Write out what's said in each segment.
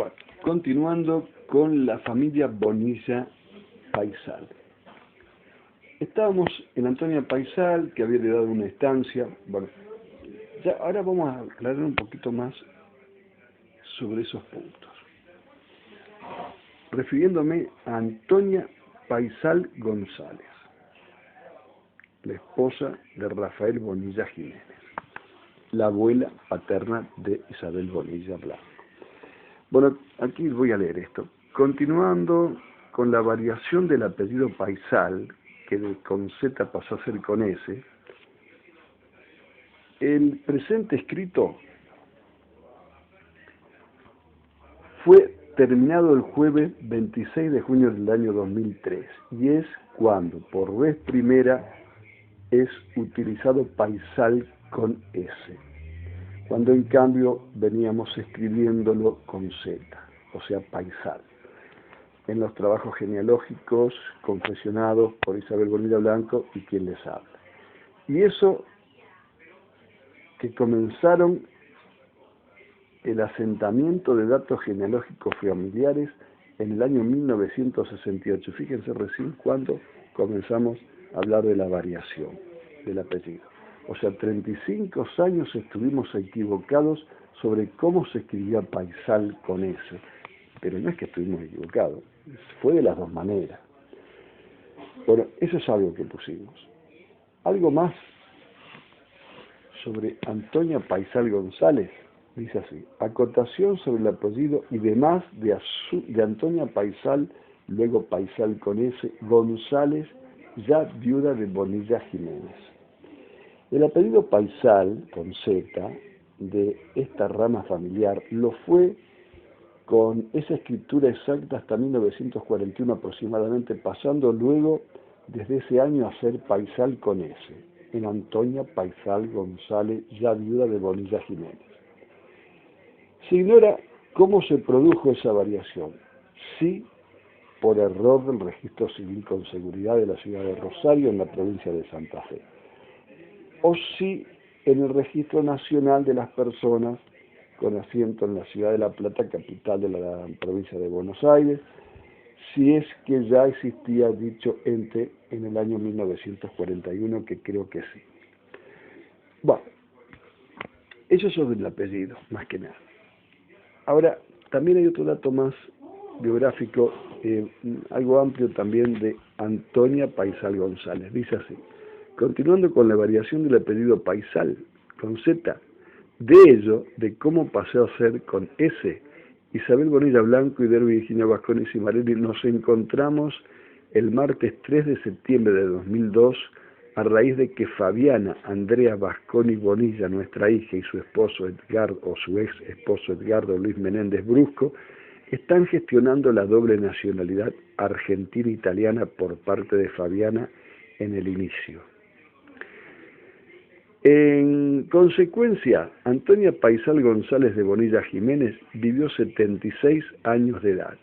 Bueno, continuando con la familia Bonilla Paisal. Estábamos en Antonia Paisal, que había heredado una estancia. Bueno, ya ahora vamos a aclarar un poquito más sobre esos puntos. Refiriéndome a Antonia Paisal González, la esposa de Rafael Bonilla Jiménez, la abuela paterna de Isabel Bonilla Blanco. Bueno, aquí voy a leer esto. Continuando con la variación del apellido Paisal, que con Z pasó a ser con S, el presente escrito fue terminado el jueves 26 de junio del año 2003 y es cuando por vez primera es utilizado Paisal con S, cuando en cambio veníamos escribiéndolo con Z, o sea, Paisal, en los trabajos genealógicos confeccionados por Isabel Bonilla Blanco y quien les habla. Y eso que comenzaron el asentamiento de datos genealógicos familiares en el año 1968. Fíjense recién cuando comenzamos a hablar de la variación del apellido. O sea, 35 años estuvimos equivocados sobre cómo se escribía Paisal con S. Pero no es que estuvimos equivocados, fue de las dos maneras. Bueno, eso es algo que pusimos. Algo más sobre Antonia Paisal González, dice así: acotación sobre el apellido y demás de Antonia Paisal, luego Paisal con S, González, ya viuda de Bonilla Jiménez. El apellido Paisal, con Z, de esta rama familiar, lo fue con esa escritura exacta hasta 1941 aproximadamente, pasando luego desde ese año a ser Paisal con S, en Antonia Paisal González, ya viuda de Bonilla Jiménez. Se ignora cómo se produjo esa variación, si por error del registro civil con seguridad de la ciudad de Rosario en la provincia de Santa Fe, o si en el registro nacional de las personas con asiento en la ciudad de La Plata, capital de la provincia de Buenos Aires, si es que ya existía dicho ente en el año 1941, que creo que sí. Bueno, eso sobre el apellido, más que nada. Ahora, también hay otro dato más biográfico, algo amplio también, de Antonia Paisal González. Dice así: continuando con la variación del apellido Paisal, con Z, de ello, de cómo pasó a ser con S, Isabel Bonilla Blanco y Derby Virginia Vasconi Cimarelli, nos encontramos el martes 3 de septiembre de 2002, a raíz de que Fabiana Andrea Vasconi Bonilla, nuestra hija, y su esposo Edgardo, o su ex esposo Edgardo Luis Menéndez Brusco, están gestionando la doble nacionalidad argentina-italiana por parte de Fabiana en el inicio. En consecuencia, Antonia Paisal González de Bonilla Jiménez vivió 76 años de edad.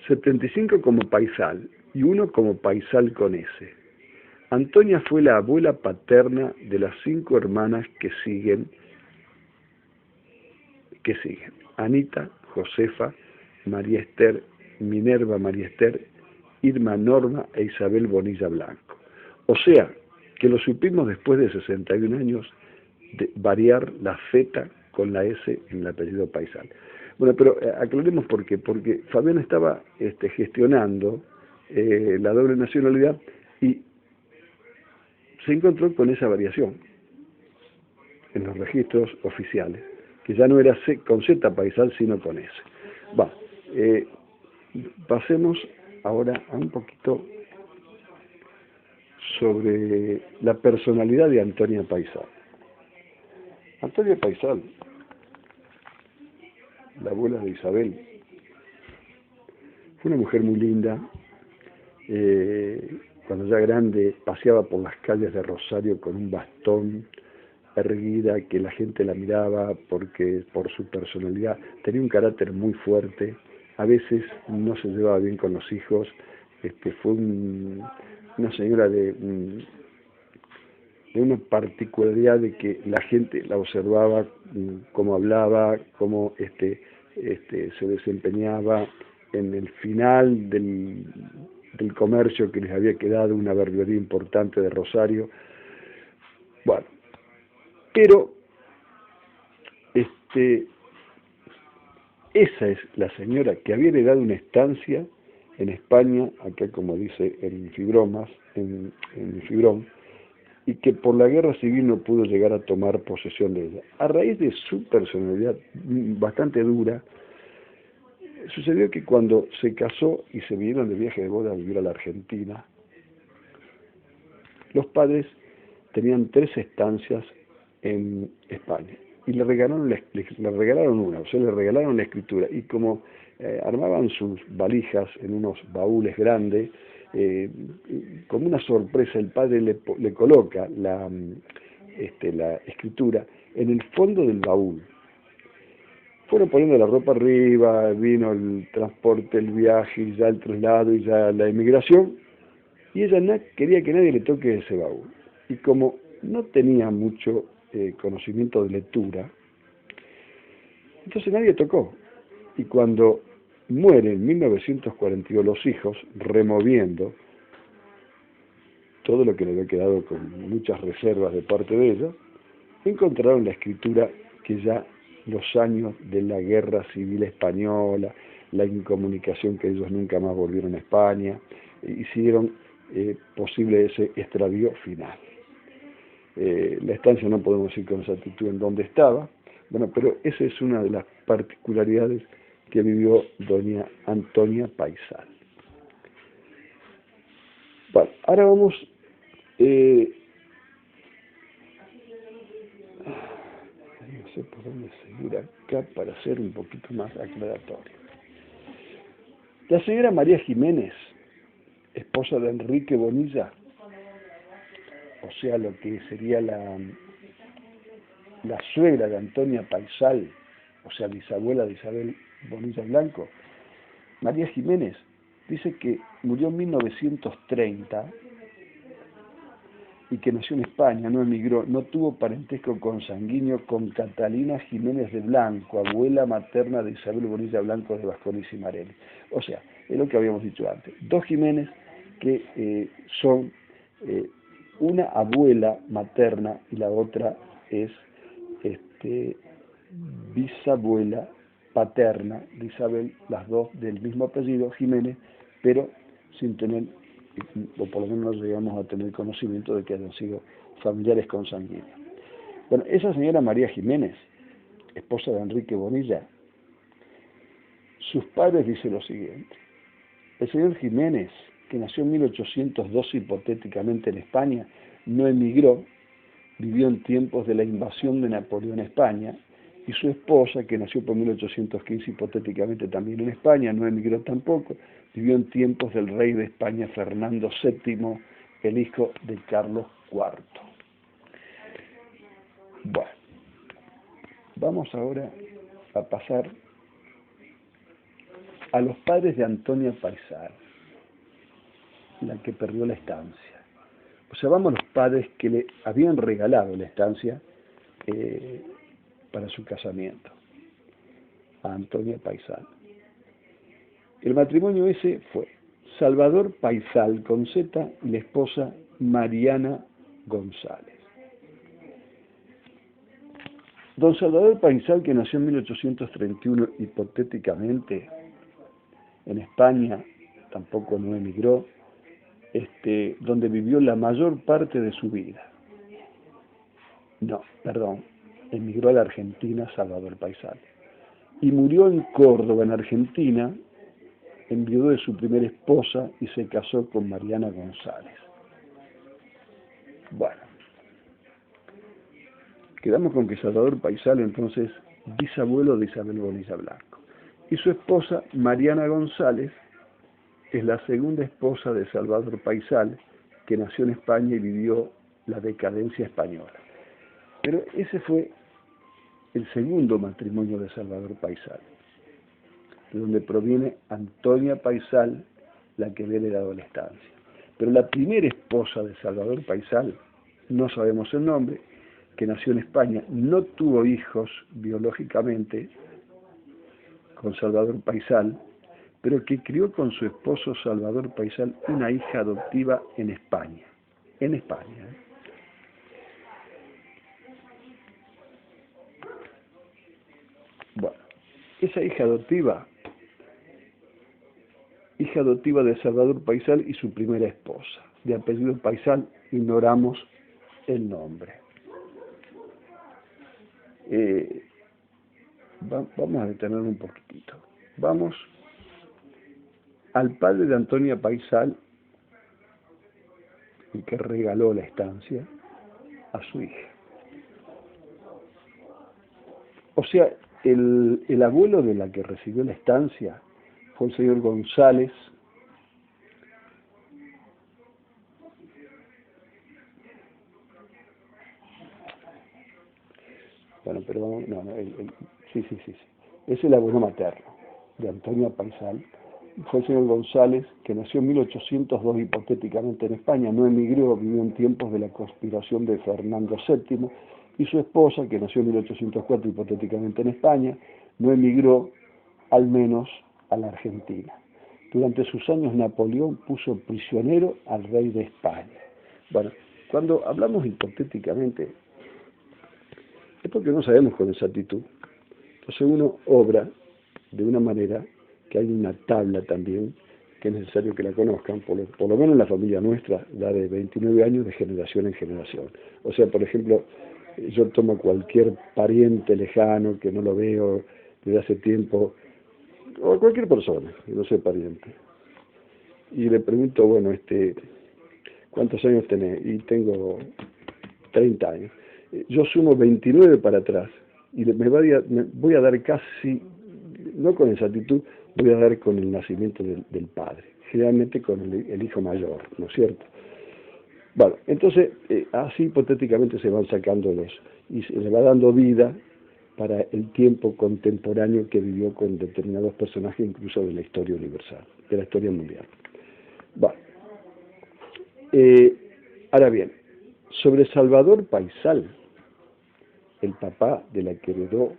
75 como Paisal y 1 como Paisal con S. Antonia fue la abuela paterna de las 5 hermanas que siguen: Anita, Josefa, María Esther, Minerva María Esther, Irma Norma e Isabel Bonilla Blanco. O sea, que lo supimos después de 61 años de variar la Z con la S en el apellido Paisal. Bueno, pero aclaremos por qué. Porque Fabián estaba gestionando la doble nacionalidad y se encontró con esa variación en los registros oficiales, que ya no era con Z Paisal, sino con S. Va, pasemos ahora a un poquito sobre la personalidad de Antonia Paisal. Antonia Paisal, la abuela de Isabel, fue una mujer muy linda. Cuando ya grande paseaba por las calles de Rosario con un bastón, erguida, que la gente la miraba porque por su personalidad tenía un carácter muy fuerte. A veces no se llevaba bien con los hijos. Fue una señora de tenía una particularidad de que la gente la observaba, cómo hablaba, cómo se desempeñaba en el final del comercio que les había quedado, una verdulería importante de Rosario. Bueno, pero esa es la señora que había heredado una estancia en España, acá como dice en Fibromas, en Fibrón, y que por la guerra civil no pudo llegar a tomar posesión de ella. A raíz de su personalidad bastante dura, sucedió que cuando se casó y se vinieron de viaje de boda a vivir a la Argentina, los padres tenían 3 estancias en España y le regalaron una, o sea, le regalaron la escritura, y como armaban sus valijas en unos baúles grandes, como una sorpresa el padre le coloca la escritura en el fondo del baúl. Fueron poniendo la ropa arriba, vino el transporte, el viaje, y ya el traslado, y ya la emigración, y ella quería que nadie le toque ese baúl. Y como no tenía mucho conocimiento de lectura, entonces nadie tocó. Y cuando mueren en 1942 los hijos, removiendo todo lo que le había quedado con muchas reservas de parte de ella, encontraron la escritura que ya los años de la guerra civil española, la incomunicación, que ellos nunca más volvieron a España, hicieron posible ese extravío final. La estancia no podemos decir con exactitud en dónde estaba, bueno, pero esa es una de las particularidades que vivió doña Antonia Paisal. Bueno, ahora vamos no sé por dónde seguir acá para ser un poquito más aclaratorio. La señora María Jiménez, esposa de Enrique Bonilla, o sea, lo que sería la suegra de Antonia Paisal, o sea, bisabuela de Isabel Bonilla Blanco, María Jiménez, dice que murió en 1930 y que nació en España, no emigró, no tuvo parentesco consanguíneo con Catalina Jiménez de Blanco, abuela materna de Isabel Bonilla Blanco de Vascones y Marelli. O sea, es lo que habíamos dicho antes, 2 Jiménez que son una abuela materna y la otra es bisabuela paterna de Isabel, las dos del mismo apellido, Jiménez, pero sin tener, o por lo menos no llegamos a tener conocimiento de que hayan sido familiares consanguíneos. Bueno, esa señora María Jiménez, esposa de Enrique Bonilla, sus padres dicen lo siguiente: el señor Jiménez, que nació en 1812 hipotéticamente en España, no emigró, vivió en tiempos de la invasión de Napoleón a España, y su esposa, que nació por 1815 hipotéticamente también en España, no emigró tampoco, vivió en tiempos del rey de España Fernando VII, el hijo de Carlos IV. Bueno, vamos ahora a pasar a los padres de Antonia Paisal, la que perdió la estancia. Observamos los padres que le habían regalado la estancia para su casamiento a Antonia Paisal. El matrimonio ese fue Salvador Paisal con Z y la esposa Mariana González. Don Salvador Paisal, que nació en 1831 hipotéticamente en España, tampoco no emigró, donde vivió la mayor parte de su vida. Emigró a la Argentina Salvador Paisal. Y murió en Córdoba, en Argentina, enviudó de su primera esposa y se casó con Mariana González. Bueno, quedamos con que Salvador Paisal, entonces, bisabuelo de Isabel Bonilla Blanco. Y su esposa, Mariana González, es la segunda esposa de Salvador Paisal, que nació en España y vivió la decadencia española. Pero ese fue el segundo matrimonio de Salvador Paisal, de donde proviene Antonia Paisal, la que había heredado la estancia. Pero la primera esposa de Salvador Paisal no sabemos el nombre, que nació en España, no tuvo hijos biológicamente con Salvador Paisal, pero que crió con su esposo Salvador Paisal una hija adoptiva en España. En España. Bueno, esa hija adoptiva de Salvador Paisal y su primera esposa. De apellido Paisal, ignoramos el nombre. Vamos a detener un poquitito. Vamos al padre de Antonia Paisal, el que regaló la estancia a su hija. O sea, el abuelo de la que recibió la estancia fue el señor González, bueno, pero vamos, no, sí. Es el abuelo materno de Antonia Paisal. Fue el señor González, que nació en 1802 hipotéticamente en España, no emigró, vivió en tiempos de la conspiración de Fernando VII, y su esposa, que nació en 1804 hipotéticamente en España, no emigró, al menos a la Argentina. Durante sus años Napoleón puso prisionero al rey de España. Bueno, cuando hablamos hipotéticamente, es porque no sabemos con exactitud. Entonces uno obra de una manera que hay una tabla también, que es necesario que la conozcan, por lo menos en la familia nuestra, la de 29 años de generación en generación. O sea, por ejemplo, yo tomo cualquier pariente lejano que no lo veo desde hace tiempo, o cualquier persona que no sea pariente, y le pregunto, bueno, ¿cuántos años tenés? Y tengo 30 años. Yo sumo 29 para atrás, y me voy a dar casi, no con exactitud, voy a dar con el nacimiento del padre, generalmente con el hijo mayor, ¿no es cierto? Bueno, entonces, así hipotéticamente se van sacando y se le va dando vida para el tiempo contemporáneo que vivió con determinados personajes, incluso de la historia universal, de la historia mundial. Bueno, ahora bien, sobre Salvador Paisal, el papá de la que heredó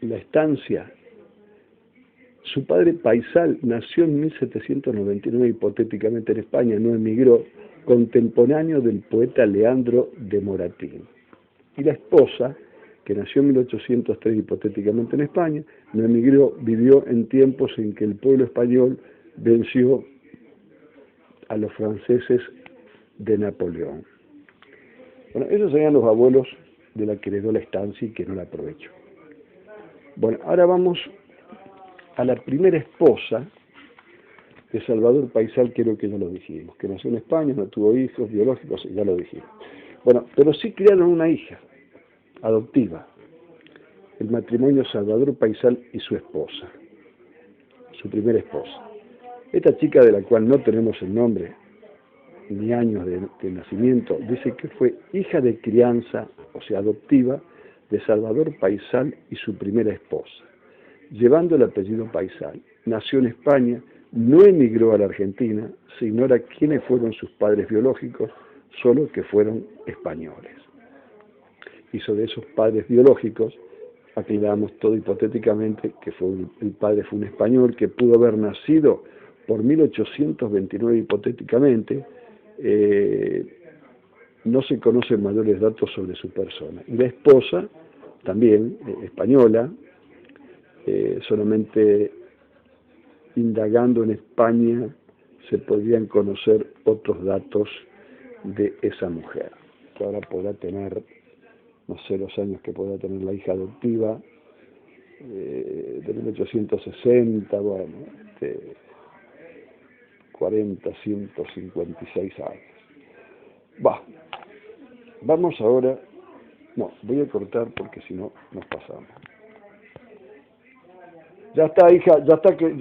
la estancia, su padre Paisal nació en 1799 hipotéticamente en España, no emigró, contemporáneo del poeta Leandro de Moratín. Y la esposa, que nació en 1803 hipotéticamente en España, no emigró, vivió en tiempos en que el pueblo español venció a los franceses de Napoleón. Bueno, esos serían los abuelos de la que heredó la estancia y que no la aprovechó. Bueno, ahora vamos a la primera esposa de Salvador Paisal, creo que ya lo dijimos, que nació en España, no tuvo hijos biológicos, ya lo dijimos. Bueno, pero sí criaron una hija adoptiva, el matrimonio Salvador Paisal y su esposa, su primera esposa. Esta chica, de la cual no tenemos el nombre ni años de nacimiento, dice que fue hija de crianza, o sea, adoptiva, de Salvador Paisal y su primera esposa, llevando el apellido Paisal. Nació en España, no emigró a la Argentina, se ignora quiénes fueron sus padres biológicos, solo que fueron españoles. Y sobre esos padres biológicos, aclaramos todo hipotéticamente que el padre fue un español que pudo haber nacido por 1829 hipotéticamente. No se conocen mayores datos sobre su persona. Y la esposa, también española, solamente indagando en España se podrían conocer otros datos de esa mujer, que ahora podrá tener, no sé los años que podrá tener la hija adoptiva, de 1860, bueno, 40, 156 años. Vamos ahora, no, voy a cortar porque si no nos pasamos. Ya está, hija, ya está que...